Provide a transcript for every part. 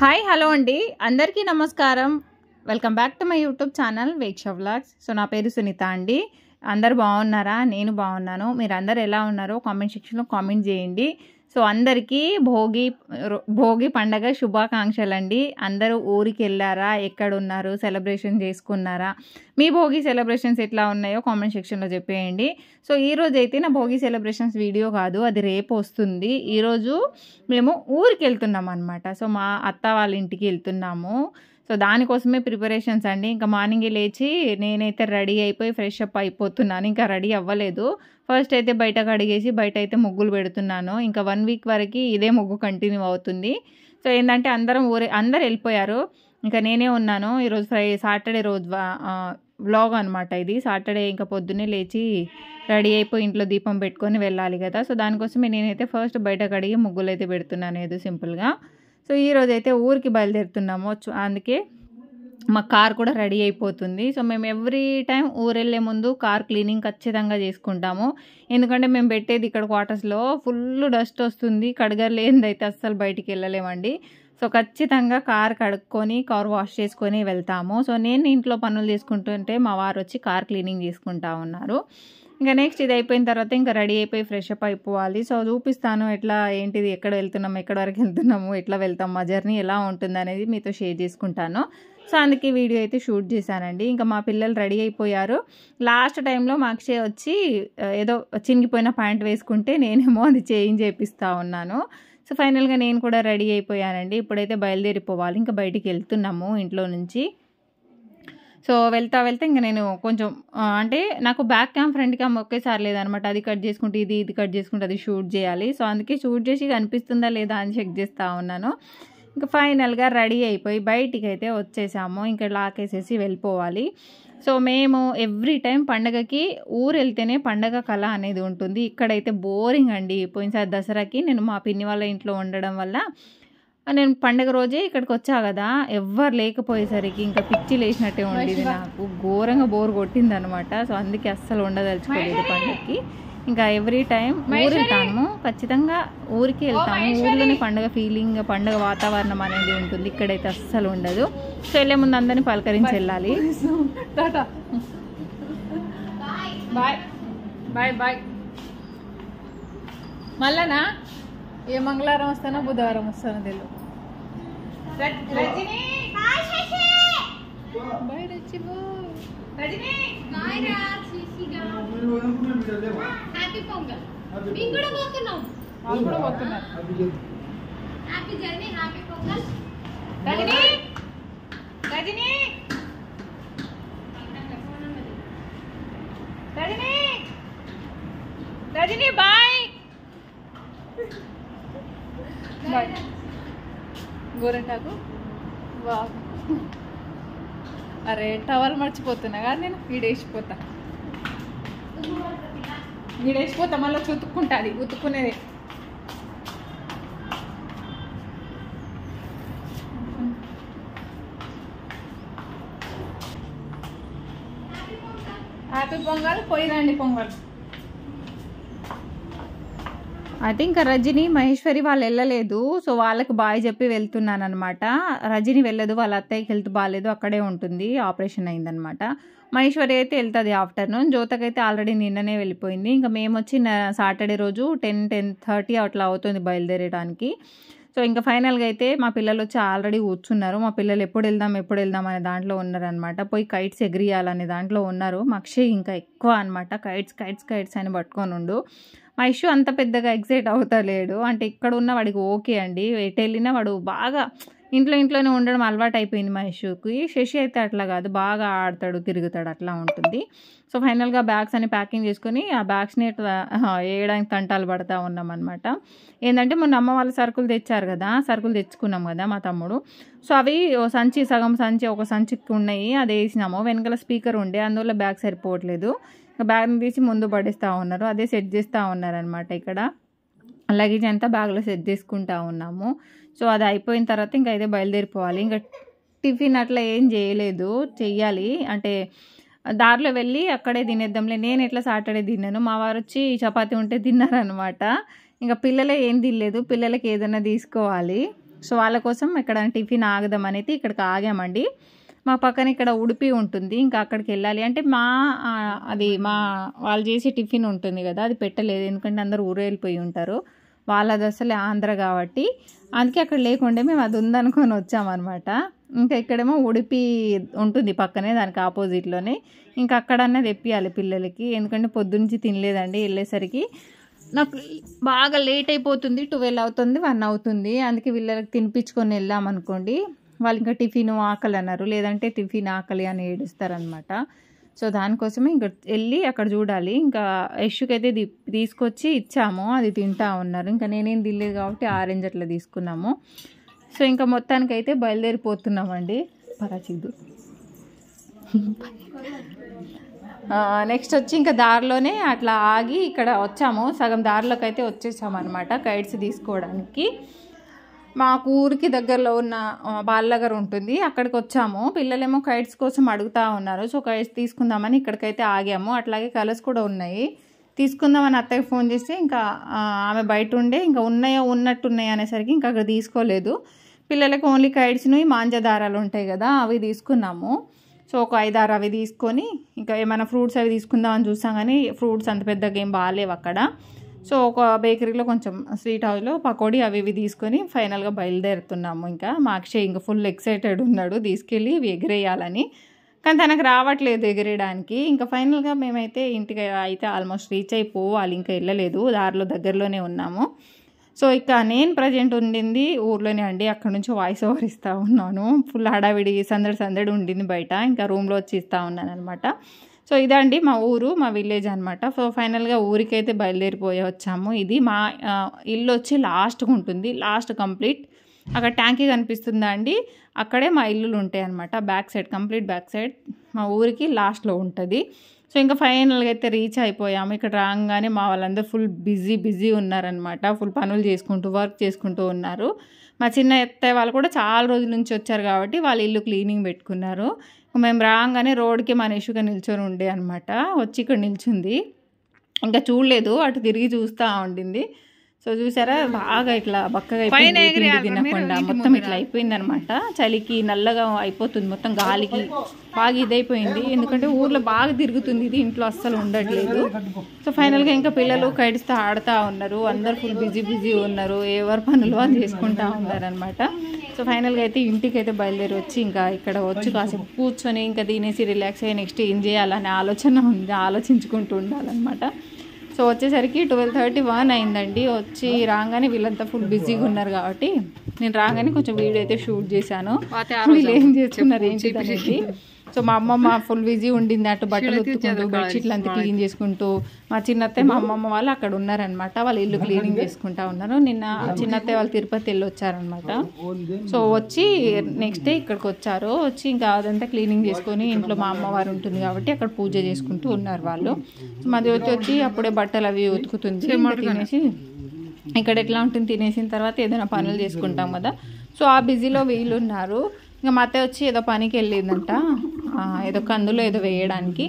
Hi hello అండి అందరికీ నమస్కారం. Welcome back to my YouTube channel Veksha vlogs. So నా పేరు సునీత అండి. అందరు బాగున్నారా? నేను బాగున్నాను. మీరు అందరు ఎలా ఉన్నారో కామెంట్ సెక్షన్లో కామెంట్ చేయండి. సో అందరికీ భోగి పండగ శుభాకాంక్షలు అండి. అందరూ ఊరికి వెళ్ళారా? ఎక్కడున్నారు? సెలబ్రేషన్ చేసుకున్నారా? మీ భోగి సెలబ్రేషన్స్ ఎట్లా ఉన్నాయో కామెంట్ సెక్షన్లో చెప్పేయండి. సో ఈరోజు అయితే నా భోగి సెలబ్రేషన్స్ వీడియో కాదు, అది రేపు వస్తుంది. ఈరోజు మేము ఊరికి వెళ్తున్నాం అనమాట. సో మా అత్త వాళ్ళ ఇంటికి వెళ్తున్నాము. సో దానికోసమే ప్రిపరేషన్స్ అండి. ఇంకా మార్నింగే లేచి నేనైతే రెడీ అయిపోయి ఫ్రెష్ అప్ అయిపోతున్నాను. ఇంకా రెడీ అవ్వలేదు. ఫస్ట్ అయితే బయట కడిగేసి బయట అయితే ముగ్గులు పెడుతున్నాను. ఇంకా 1 వీక్ వరకు ఇదే ముగ్గు కంటిన్యూ అవుతుంది. సో ఏంటంటే అందరు వెళ్ళిపోయారు, ఇంకా నేనే ఉన్నాను. ఈరోజు సాటర్డే రోజు వ్లాగ్ అనమాట ఇది. సాటర్డే ఇంకా పొద్దున్నే లేచి రెడీ అయిపోయి ఇంట్లో దీపం పెట్టుకొని వెళ్ళాలి కదా. సో దానికోసమే నేనైతే ఫస్ట్ బయట కడిగి ముగ్గులు అయితే పెడుతున్నాను ఏదో సింపుల్గా. సో ఈరోజు అయితే ఊరికి బయలుదేరుతున్నాము. అందుకే మా కార్ కూడా రెడీ అయిపోతుంది. సో మేము ఎవ్రీ టైం ఊరు వెళ్ళే ముందు కార్ క్లీనింగ్ ఖచ్చితంగా చేసుకుంటాము. ఎందుకంటే మేము పెట్టేది ఇక్కడ క్వార్టర్స్లో ఫుల్ డస్ట్ వస్తుంది. కడగలేనిదైతే అస్సలు బయటికి వెళ్ళలేమండి. సో ఖచ్చితంగా కార్ కడుక్కొని కార్ వాష్ చేసుకొని వెళ్తాము. సో నేను ఇంట్లో పనులు చేసుకుంటుంటే మా వారు వచ్చి కార్ క్లీనింగ్ చేసుకుంటా ఉన్నారు. ఇంకా నెక్స్ట్ ఇది అయిపోయిన తర్వాత ఇంకా రెడీ అయిపోయి ఫ్రెష్ అప్ అయిపోవాలి. సో చూపిస్తాను ఎట్లా ఏంటిది, ఎక్కడ వెళ్తున్నాము, ఎక్కడ వరకు వెళ్తున్నాము, ఎట్లా వెళ్తాం, మా జర్నీ ఎలా ఉంటుంది అనేది మీతో షేర్ చేసుకుంటాను. సో అందుకే వీడియో అయితే షూట్ చేశానండి. ఇంకా మా పిల్లలు రెడీ అయిపోయారు. లాస్ట్ టైంలో మా అక్షయ్ వచ్చి ఏదో చినిగిపోయిన ప్యాంట్ వేసుకుంటే నేనేమో అది చేంజ్ చేపిస్తూ ఉన్నాను. సో ఫైనల్గా నేను కూడా రెడీ అయిపోయానండి. ఇప్పుడైతే బయలుదేరిపోవాలి. ఇంకా బయటికి వెళ్తున్నాము ఇంట్లో నుంచి. సో వెళ్తా ఇంకా నేను కొంచెం అంటే నాకు బ్యాక్ క్యామ్ ఫ్రంట్ క్యామ్ ఒకేసారి లేదనమాట. అది కట్ చేసుకుంటే ఇది కట్ చేసుకుంటే అది షూట్ చేయాలి. సో అందుకే షూట్ చేసి కనిపిస్తుందా లేదా అని చెక్ చేస్తూ ఉన్నాను. ఇంకా ఫైనల్గా రెడీ అయిపోయి బయటికి అయితే వచ్చేసాము. ఇంకా లాకేసేసి వెళ్ళిపోవాలి. సో మేము ఎవ్రీ టైం పండగకి ఊరు వెళ్తేనే పండగ కళ అనేది ఉంటుంది. ఇక్కడైతే బోరింగ్ అండి. పోయినసారి దసరాకి నేను మా పిన్ని వాళ్ళ ఇంట్లో ఉండడం వల్ల నేను పండగ రోజే ఇక్కడికి వచ్చా కదా, ఎవ్వరు లేకపోయేసరికి ఇంకా పిచ్చి లేచినట్టే ఉండేది. నాకు ఘోరంగా బోర్ కొట్టింది అనమాట. సో అందుకే అస్సలు ఉండదలుచుకోలేదు పండగకి. ఇంకా ఎవ్రీ టైం ఊరు వెళ్తాము, ఖచ్చితంగా ఊరికి వెళ్తాము. ఊర్లోనే పండగ ఫీలింగ్, పండగ వాతావరణం అనేది ఉంటుంది. ఇక్కడైతే అస్సలు ఉండదు. సో వెళ్ళే ముందు అందరినీ పలకరించి వెళ్ళాలి. Bye bye bye. మళ్ళానా ఏ మంగళవారం వస్తానో బుధవారం వస్తానో తెలియదు. Rajani bye. Shashi bye. Rajani bye రా. శశిగా హ్యాపీ పొంగల్. మేము కూడా పోతున్నాం. వాళ్ళు కూడా పోతున్నారు. Happy journey, happy Pongal. Rajani Rajani Rajani Rajani bye bye. గోరెంటాకు వా. అరే టవల్ మర్చిపోతున్నా కదా నేను. వీడేసిపోతా మళ్ళీ ఉతుక్కుంటుంది. ఉతుక్కునేది హ్యాపీ పొంగల్. పోయిరండి పొంగల్. అయితే ఇంకా రజని మహేశ్వరి వాళ్ళు వెళ్ళలేదు. సో వాళ్ళకి బాయ్ చెప్పి వెళ్తున్నాను అనమాట. రజని వెళ్ళదు, వాళ్ళ అత్తయ్యకి హెల్త్ బాగాలేదు, అక్కడే ఉంటుంది, ఆపరేషన్ అయిందనమాట. మహేశ్వరి అయితే వెళ్తుంది ఆఫ్టర్నూన్. జ్యోతకి అయితే ఆల్రెడీ నిన్ననే వెళ్ళిపోయింది. ఇంకా మేము వచ్చి సాటర్డే రోజు 10-10:30 అట్లా అవుతుంది బయలుదేరడానికి. సో ఇంకా ఫైనల్గా అయితే మా పిల్లలు వచ్చి ఆల్రెడీ కూర్చున్నారు. మా పిల్లలు ఎప్పుడు వెళ్దాం అనే దాంట్లో ఉన్నారనమాట. పోయి కైట్స్ ఎగిరియాలనే దాంట్లో ఉన్నారు. మా అక్షయ్ ఇంకా ఎక్కువ అనమాట. కైట్స్ అని పట్టుకొని ఉండు. మా ఇష్యూ అంత పెద్దగా ఎగ్జైట్ అవుతలేడు. అంటే ఇక్కడ ఉన్న వాడికి ఓకే అండి, ఎటు వెళ్ళినా వాడు బాగా ఇంట్లోనే ఉండడం అలవాటు అయిపోయింది మా ఇష్యూకి. శశి అయితే అట్లా కాదు, బాగా ఆడతాడు, తిరుగుతాడు, అట్లా ఉంటుంది. సో ఫైనల్గా బ్యాగ్స్ అని ప్యాకింగ్ చేసుకొని ఆ బ్యాగ్స్ని వేయడానికి తంటాలు పడతా ఉన్నాం అనమాట. ఏంటంటే మొన్న అమ్మ వాళ్ళ సరుకులు తెచ్చారు కదా, సరుకులు తెచ్చుకున్నాం కదా మా తమ్ముడు. సో అవి సగం సంచి ఒక సంచికి ఉన్నాయి, అది వేసినాము. వెనకాల స్పీకర్ ఉండే, అందువల్ల బ్యాగ్ సరిపోవట్లేదు. బ్యాగ్ని తీసి ముందు పడేస్తూ ఉన్నారు, అదే సెట్ చేస్తూ ఉన్నారనమాట. ఇక్కడ లగేజ్ అంతా బ్యాగ్లో సెట్ చేసుకుంటా ఉన్నాము. సో అది అయిపోయిన తర్వాత ఇంకా అయితే బయలుదేరిపోవాలి. ఇంకా టిఫిన్ అట్లా ఏం చేయలేదు, చెయ్యాలి అంటే దారిలో వెళ్ళి అక్కడే తినేద్దాంలే. నేను ఎట్లా సాటర్డే తిన్నాను, మా వారు వచ్చి చపాతీ ఉంటే తిన్నారనమాట. ఇంకా పిల్లలే ఏం తినలేదు, పిల్లలకి ఏదైనా తీసుకోవాలి. సో వాళ్ళ కోసం ఇక్కడ టిఫిన్ ఆగదామనేది ఇక్కడికి ఆగామండి. మా పక్కన ఇక్కడ ఉడిపి ఉంటుంది, ఇంకా అక్కడికి వెళ్ళాలి అంటే అది వాళ్ళు చేసే టిఫిన్ ఉంటుంది కదా, అది పెట్టలేదు. ఎందుకంటే అందరూ ఊరు వెళ్ళిపోయి ఉంటారు, వాళ్ళది అసలు ఆంధ్ర కాబట్టి. అందుకే అక్కడ లేకుండే మేము అది ఉందనుకొని వచ్చామన్నమాట. ఇంకా ఇక్కడేమో ఉడిపి ఉంటుంది పక్కనే, దానికి ఆపోజిట్లోనే. ఇంకా అక్కడనే తెప్పియాలి పిల్లలకి, ఎందుకంటే పొద్దునుంచి తినలేదండి. వెళ్ళేసరికి నాకు బాగా లేట్ అయిపోతుంది, 12 అవుతుంది, 1 అవుతుంది. అందుకే వీళ్ళకి తినిపించుకొని వెళ్దామనుకోండి, వాళ్ళు ఇంకా టిఫిన్ ఆకలి అన్నారు, లేదంటే టిఫిన్ ఆకలి అని ఏడుస్తారనమాట. సో దానికోసమే ఇంకా వెళ్ళి అక్కడ చూడాలి. ఇంకా యశుకైతే తీసుకొచ్చి ఇచ్చాము, అది తింటా ఉన్నారు. ఇంకా నేనేం తినలేదు కాబట్టి ఆరెంజ్ అట్లా తీసుకున్నాము. సో ఇంకా మొత్తానికైతే బయలుదేరిపోతున్నామండి. పరాచిద్దు నెక్స్ట్ వచ్చి ఇంకా దారిలోనే అట్లా ఆగి ఇక్కడ వచ్చాము, సగం దారిలోకి అయితే వచ్చేసామన్నమాట కైట్స్ తీసుకోవడానికి. మాకు ఊరికి దగ్గరలో ఉన్న బాలనగర్ ఉంటుంది, అక్కడికి వచ్చాము. పిల్లలేమో కైట్స్ కోసం అడుగుతూ ఉన్నారు. సో కైట్స్ తీసుకుందామని ఇక్కడికైతే ఆగాము. అట్లాగే కలర్స్ కూడా ఉన్నాయి, తీసుకుందామని అత్తయ్య ఫోన్ చేస్తే ఇంకా ఆమె బయట ఉండే, ఇంకా ఉన్నట్టున్నాయి అనేసరికి ఇంకా అక్కడ తీసుకోలేదు. పిల్లలకు ఓన్లీ కైట్స్ను మాంజదారాలు ఉంటాయి కదా, అవి తీసుకున్నాము. సో ఒక 5-6 అవి తీసుకొని ఇంకా ఏమైనా ఫ్రూట్స్ అవి తీసుకుందామని చూసాం, కానీ ఫ్రూట్స్ అంత పెద్దగా ఏం బాగాలేవు అక్కడ. సో ఒక బేకరీలో కొంచెం స్వీట్ హౌస్లో పకోడీ అవి ఇవి తీసుకొని ఫైనల్గా బయలుదేరుతున్నాము. ఇంకా మా అక్షయ్ ఇంకా ఫుల్ ఎక్సైటెడ్ ఉన్నాడు తీసుకెళ్ళి ఇవి ఎగిరేయాలని, కానీ తనకు రావట్లేదు ఎగిరేయడానికి. ఇంకా ఫైనల్గా మేమైతే ఇంటికి అయితే ఆల్మోస్ట్ రీచ్ అయిపోవాలి, ఇంకా వెళ్ళలేదు, దారిలో దగ్గరలోనే ఉన్నాము. సో ఇక నేను ప్రజెంట్ ఉండింది ఊర్లోనే అండి, అక్కడ నుంచి వాయిస్ ఓవర్ ఇస్తూ ఉన్నాను. ఫుల్ హడావిడి సందడి ఉండింది బయట, ఇంకా రూమ్లో వచ్చి ఇస్తూ ఉన్నాను అనమాట. సో ఇదండి మా ఊరు, మా విలేజ్ అనమాట. సో ఫైనల్గా ఊరికైతే బయలుదేరిపోయి వచ్చాము. ఇది మా ఇల్లు వచ్చి లాస్ట్గా ఉంటుంది, లాస్ట్ కంప్లీట్. అక్కడ ట్యాంకీ కనిపిస్తుందా అండి, అక్కడే మా ఇల్లులు ఉంటాయి అనమాట. Back side, complete back side మా ఊరికి లాస్ట్లో ఉంటుంది. సో ఇంకా ఫైనల్గా అయితే రీచ్ అయిపోయాము. ఇక్కడ రాగానే మా వాళ్ళందరూ ఫుల్ బిజీ ఉన్నారనమాట, ఫుల్ పనులు చేసుకుంటూ వర్క్ చేసుకుంటూ ఉన్నారు. మా చిన్న అత్తయ్య వాళ్ళు కూడా చాలా రోజుల నుంచి వచ్చారు కాబట్టి వాళ్ళ ఇల్లు క్లీనింగ్ పెట్టుకున్నారు. మేము రాగానే రోడ్కి మన ఇష్యూగా నిల్చొని ఉండే అనమాట, వచ్చి ఇక్కడ నిల్చుంది. ఇంకా చూడలేదు, అటు తిరిగి చూస్తూ ఉండింది. సో చూసారా బాగా ఇట్లా బక్కగా అయిపోయింది, తినకుండా మొత్తం ఇట్లా అయిపోయింది అనమాట. చలికి నల్లగా అయిపోతుంది మొత్తం, గాలికి బాగా ఇదైపోయింది. ఎందుకంటే ఊర్లో బాగా తిరుగుతుంది ఇది, ఇంట్లో అస్సలు ఉండట్లేదు. సో ఫైనల్గా ఇంకా పిల్లలు కడిస్తూ ఆడుతూ ఉన్నారు, అందరు ఫుల్ బిజీ ఉన్నారు, ఎవరి పనులు వాళ్ళు చేసుకుంటూ ఉన్నారనమాట. సో ఫైనల్గా అయితే ఇంటికి అయితే బయలుదేరి వచ్చి ఇంకా ఇక్కడ వచ్చి కాసేపు కూర్చొని ఇంకా తినేసి రిలాక్స్ అయ్యి నెక్స్ట్ ఏం చేయాలనే ఆలోచన ఉంది, ఆలోచించుకుంటూ ఉండాలన్నమాట. సో వచ్చేసరికి 12:31 అయిందండి. వచ్చి రాగానే వీళ్ళంతా ఫుల్ బిజీగా ఉన్నారు కాబట్టి నేను రాగానే కొంచెం వీడియో అయితే షూట్ చేశాను, వీళ్ళు ఏం చేసుకున్నారు ఏంటి అనేది. సో మా అమ్మమ్మ ఫుల్ బిజీ ఉండింది, అటు బట్టలు ఉత్తుకుంటూ బెడ్షీట్లు అంతా క్లీన్ చేసుకుంటూ. మా చిన్నత్తయ్య మా అమ్మమ్మ వాళ్ళు అక్కడ ఉన్నారనమాట, వాళ్ళు ఇల్లు క్లీనింగ్ చేసుకుంటా ఉన్నారు. నిన్న చిన్నత్తయ్య వాళ్ళు తిరుపతి వెళ్ళి వచ్చారనమాట. సో వచ్చి నెక్స్ట్ డే ఇక్కడికి వచ్చారు, వచ్చి ఇంకా అదంతా క్లీనింగ్ చేసుకొని ఇంట్లో మా అమ్మవారు ఉంటుంది కాబట్టి అక్కడ పూజ చేసుకుంటూ ఉన్నారు వాళ్ళు. మాది వచ్చి అప్పుడే బట్టలు అవి ఉతుకుతుంది, తినేసి ఇక్కడ ఎట్లా ఉంటుంది తినేసిన తర్వాత ఏదైనా పనులు చేసుకుంటాం కదా. సో ఆ బిజీలో వీళ్ళు ఉన్నారు. ఇంకా మా అత్తయ్య వచ్చి ఏదో పనికి వెళ్ళిందంట, ఏదో కందులో ఏదో వేయడానికి.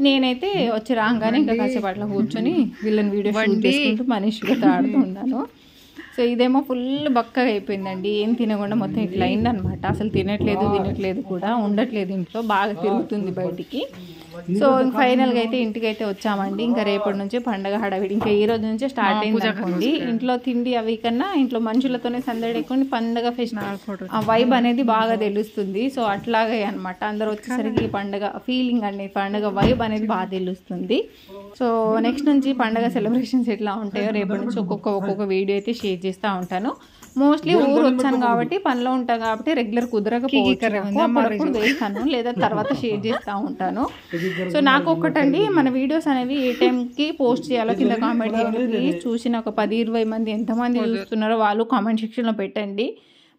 నేనైతే వచ్చి రాగానే ఇంకా కాసేపు అట్లా కూర్చొని వీళ్ళని వీడియో షూట్ చేసుకుంటూ మనీష్గా ఆడుతూ ఉన్నాను. సో ఇదేమో ఫుల్ బక్కగా అయిపోయిందండి, ఏం తినకుండా మొత్తం ఇట్లా అయిందనమాట. అసలు తినట్లేదు కూడా, ఉండట్లేదు ఇంట్లో, బాగా తిరుగుతుంది బయటికి. సో ఫైనల్గా అయితే ఇంటికి అయితే వచ్చామండి. ఇంకా రేపటి నుంచి పండగ హడావిడి ఇంకా ఈ రోజు నుంచే స్టార్ట్ అయింది అనుకోండి. ఇంట్లో తిండి అవి కన్నా ఇంట్లో మనుషులతోనే సందడి ఎక్కువ, పండగ ఫెస్టివల్ ఆ వైబ్ అనేది బాగా తెలుస్తుంది. సో అట్లాగే అనమాట, అందరూ వచ్చేసరికి పండగ ఫీలింగ్ అండి, పండగ వైబ్ అనేది బాగా తెలుస్తుంది. సో నెక్స్ట్ నుంచి పండగ సెలబ్రేషన్స్ ఎట్లా ఉంటాయో రేపటి నుంచి ఒక్కొక్క వీడియో అయితే షేర్ చేస్తూ ఉంటాను. మోస్ట్లీ ఊరు వచ్చాను కాబట్టి పనిలో ఉంటాను కాబట్టి రెగ్యులర్ కుదరకపోవచ్చు, వేస్తాను లేదా తర్వాత షేర్ చేస్తూ ఉంటాను. సో నాకు ఒకటండి, మన వీడియోస్ అనేవి ఏ టైంకి పోస్ట్ చేయాలో కింద కామెంట్ చేయండి ప్లీజ్. చూసిన ఒక 10-20 మంది ఎంతమంది చూస్తున్నారో వాళ్ళు కామెంట్ సెక్షన్లో పెట్టండి.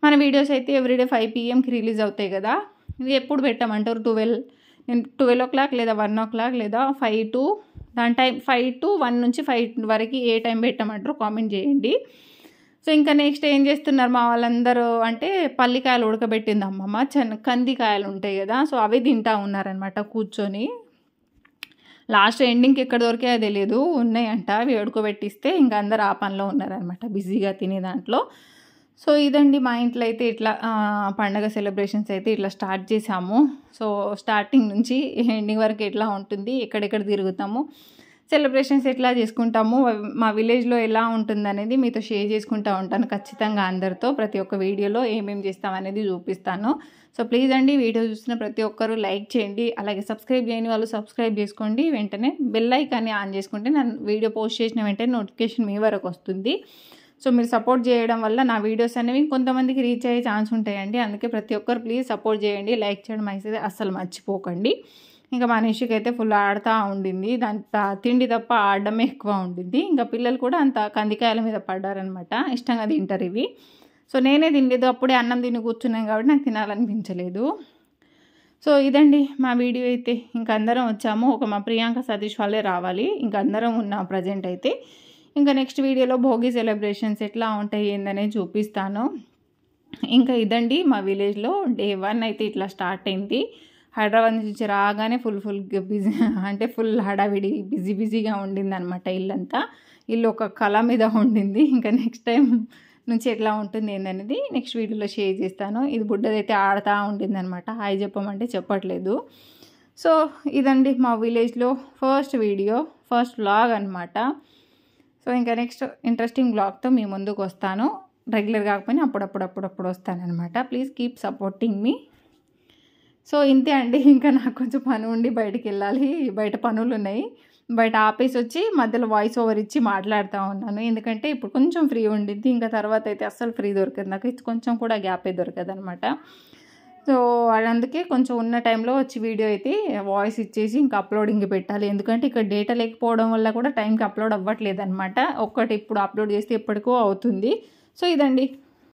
మన వీడియోస్ అయితే ఎవ్రీడే 5 PM రిలీజ్ అవుతాయి కదా, ఇది ఎప్పుడు పెట్టామంటారు 12 o'clock లేదా 1 o'clock లేదా 5 to దాని టైం 5 to 1 నుంచి 5 వరకు ఏ టైం పెట్టామంటారు కామెంట్ చేయండి. సో ఇంకా నెక్స్ట్ ఏం చేస్తున్నారు మా వాళ్ళందరూ అంటే పల్లికాయలు ఉడకబెట్టింది అమ్మమ్మ, కందికాయలు ఉంటాయి కదా, సో అవి తింటా ఉన్నారనమాట కూర్చొని. లాస్ట్ ఎండింగ్కి ఎక్కడ దొరికాయో తెలియదు, ఉన్నాయంట అవి ఉడకబెట్టిస్తే ఇంకా అందరు ఆ పనిలో ఉన్నారనమాట, బిజీగా తినే దాంట్లో. సో ఇదండి మా ఇంట్లో అయితే ఇట్లా పండగ సెలబ్రేషన్స్ అయితే ఇట్లా స్టార్ట్ చేసాము. సో స్టార్టింగ్ నుంచి ఎండింగ్ వరకు ఎట్లా ఉంటుంది, ఎక్కడెక్కడ తిరుగుతాము, సెలబ్రేషన్స్ ఎట్లా చేసుకుంటాము, మా విలేజ్లో ఎలా ఉంటుందనేది మీతో షేర్ చేసుకుంటూ ఉంటాను ఖచ్చితంగా అందరితో. ప్రతి ఒక్క వీడియోలో ఏమేమి చేస్తామనేది చూపిస్తాను. సో ప్లీజ్ అండి వీడియో చూసిన ప్రతి ఒక్కరూ లైక్ చేయండి. అలాగే సబ్స్క్రైబ్ చేయని వాళ్ళు సబ్స్క్రైబ్ చేసుకోండి. వెంటనే బెల్ ఐకాన్ని ఆన్ చేసుకుంటే నేను వీడియో పోస్ట్ చేసిన వెంటనే నోటిఫికేషన్ మీ వరకు వస్తుంది. సో మీరు సపోర్ట్ చేయడం వల్ల నా వీడియోస్ అనేవి కొంతమందికి రీచ్ అయ్యే ఛాన్స్ ఉంటాయండి. అందుకే ప్రతి ఒక్కరు ప్లీజ్ సపోర్ట్ చేయండి, లైక్ చేయడం అయితే అస్సలు మర్చిపోకండి. ఇంకా మా నిషికి అయితే ఫుల్ ఆడుతూ ఉండింది, దాని తిండి తప్ప ఆడడమే ఎక్కువ ఉండింది. ఇంకా పిల్లలు కూడా అంత కందికాయల మీద పడ్డారనమాట, ఇష్టంగా తింటారు ఇవి. సో నేనే తినలేదు, అప్పుడే అన్నం తిని కూర్చున్నాను కాబట్టి నాకు తినాలనిపించలేదు. సో ఇదండి మా వీడియో అయితే. ఇంకా అందరం వచ్చాము, ఒక మా ప్రియాంక సతీష్ వాళ్ళే రావాలి, ఇంకా అందరం ఉన్నాం ప్రజెంట్ అయితే. ఇంకా నెక్స్ట్ వీడియోలో భోగి సెలబ్రేషన్స్ ఎట్లా ఉంటాయి ఏందనేది చూపిస్తాను. ఇంకా ఇదండి మా విలేజ్లో డే 1 అయితే ఇట్లా స్టార్ట్ అయింది. హైదరాబాద్ నుంచి రాగానే ఫుల్ బిజీ, అంటే ఫుల్ హడావిడి బిజీగా ఉండిందనమాట ఇల్లంతా. ఇల్లు ఒక కళ మీద ఉండింది. ఇంకా నెక్స్ట్ టైం నుంచి ఎట్లా ఉంటుంది ఏందనేది నెక్స్ట్ వీడియోలో షేర్ చేస్తాను. ఇది బుడ్డదైతే ఆడుతూ ఉండిందనమాట, హాయ్ చెప్పమంటే చెప్పట్లేదు. సో ఇదండి మా విలేజ్లో ఫస్ట్ వీడియో, ఫస్ట్ వ్లాగ్ అనమాట. సో ఇంకా నెక్స్ట్ ఇంట్రెస్టింగ్ వ్లాగ్తో మీ ముందుకు వస్తాను. రెగ్యులర్ కాకపోయినా అప్పుడప్పుడు వస్తానన్నమాట. Please keep supporting me. So ఇంతే అండి, ఇంకా నాకు కొంచెం పని ఉండి బయటికి వెళ్ళాలి, బయట పనులు ఉన్నాయి. బయట ఆపేసి వచ్చి మధ్యలో వాయిస్ ఓవర్ ఇచ్చి మాట్లాడుతూ ఉన్నాను, ఎందుకంటే ఇప్పుడు కొంచెం ఫ్రీ ఉండిద్ది. ఇంకా తర్వాత అయితే అస్సలు ఫ్రీ దొరకదు నాకు, కొంచెం కూడా గ్యాపే దొరకదు అనమాట. సో అందుకే కొంచెం ఉన్న టైంలో వచ్చి వీడియో అయితే వాయిస్ ఇచ్చేసి ఇంకా అప్లోడింగ్ పెట్టాలి. ఎందుకంటే ఇక్కడ డేటా లేకపోవడం వల్ల కూడా టైంకి అప్లోడ్ అవ్వట్లేదు అనమాట. ఒక్కటి ఇప్పుడు అప్లోడ్ చేస్తే ఎప్పటికో అవుతుంది. సో ఇదండి.